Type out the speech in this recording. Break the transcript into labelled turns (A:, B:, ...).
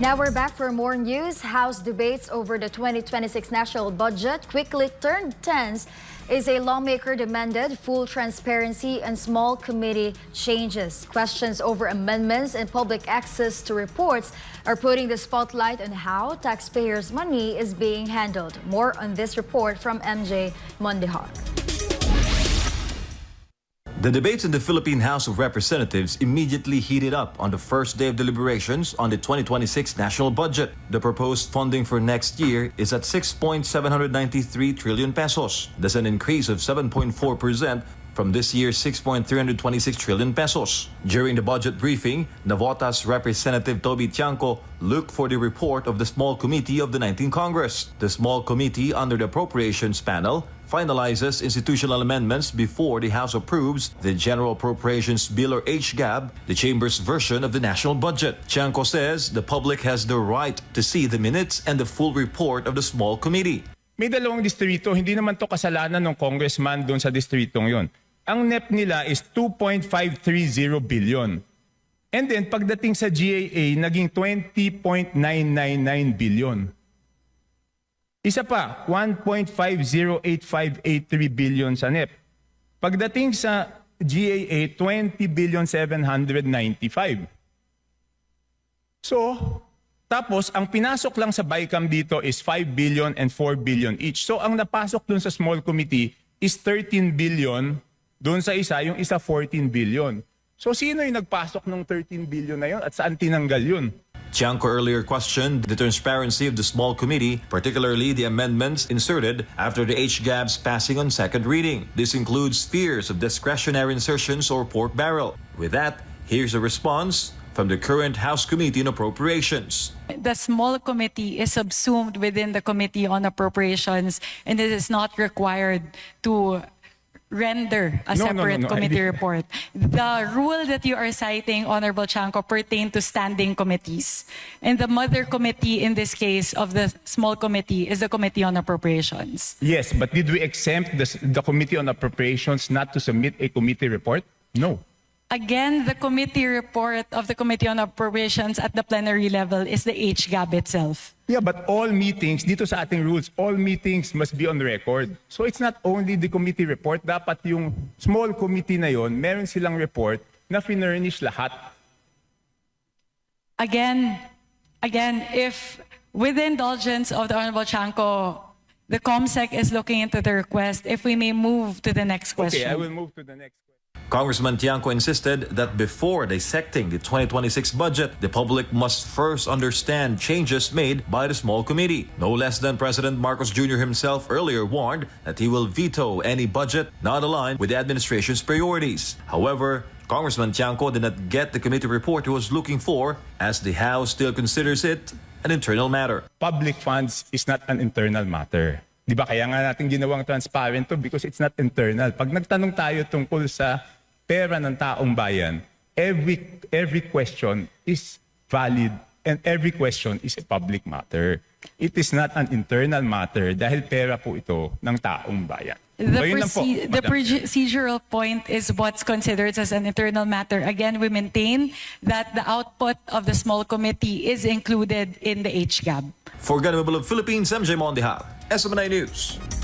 A: Now we're back for more news. House debates over the 2026 national budget quickly turned tense as a lawmaker demanded full transparency and small committee changes. Questions over amendments and public access to reports are putting the spotlight on how taxpayers' money is being handled. More on this report from MJ Mondihar.
B: The debates in the Philippine House of Representatives immediately heated up on the first day of deliberations on the 2026 national budget. The proposed funding for next year is at 6.793 trillion pesos. That's an increase of 7.4% from this year's 6.326 trillion pesos. During the budget briefing, Navota's Representative Toby Tiangco looked for the report of the Small Committee of the 19th Congress. The Small Committee under the Appropriations Panel finalizes institutional amendments before the House approves the General Appropriations Bill or HGAB, the Chamber's version of the national budget. Tiangco says the public has the right to see the minutes and the full report of the Small Committee.
C: May dalawang distrito, hindi naman to kasalanan ng congressman doon sa distritong yon. Ang NEP nila is 2.530 billion. And then pagdating sa GAA, naging 20.999 billion. Isa pa, 1.508583 billion sa NEP. Pagdating sa GAA, 20.795. So, tapos ang pinasok lang sa BICAM dito is 5 billion and 4 billion each. So ang napasok dun sa small committee is 13 billion, dun sa isa, yung isa 14 billion. So sino yung nagpasok ng 13 billion na yun at saan tinanggal yun?
B: Tiangco earlier questioned the transparency of the small committee, particularly the amendments inserted after the HGAB's passing on second reading. This includes fears of discretionary insertions or pork barrel. With that, here's a response from the current House Committee on Appropriations.
D: The small committee is subsumed within the Committee on Appropriations, and it is not required to render a separate committee report. The rule that you are citing, Honorable Tiangco, pertain to standing committees. And the mother committee in this case of the small committee is the Committee on Appropriations.
C: Yes, but did we exempt the Committee on Appropriations not to submit a committee report? No.
D: Again, the committee report of the Committee on Appropriations at the plenary level is the HGAB itself.
C: Yeah, but all meetings, dito sa ating rules, all meetings must be on record. So it's not only the committee report, dapat yung small committee na yon, meron silang report na finurnish lahat.
D: Again, if with the indulgence of the Honorable Tiangco, the COMSEC is looking into the request, if we may move to the next question.
C: Okay, I will move to the next question.
B: Congressman Tiangco insisted that before dissecting the 2026 budget, the public must first understand changes made by the small committee. No less than President Marcos Jr. himself earlier warned that he will veto any budget not aligned with the administration's priorities. However, Congressman Tiangco did not get the committee report he was looking for, as the House still considers it an internal matter.
C: Public funds is not an internal matter. Di ba kaya nga natin ginawang transparent to because it's not internal. Pag nagtanong tayo tungkol sa pera ng taong bayan, every question is valid and every question is a public matter. It is not an internal matter dahil pera po ito ng taong bayan.
D: The procedural point is what's considered as an internal matter. Again, we maintain that the output of the small committee is included in the HGAB.
B: For Ganamable of Philippines, MJ Mondihar, SMNI News.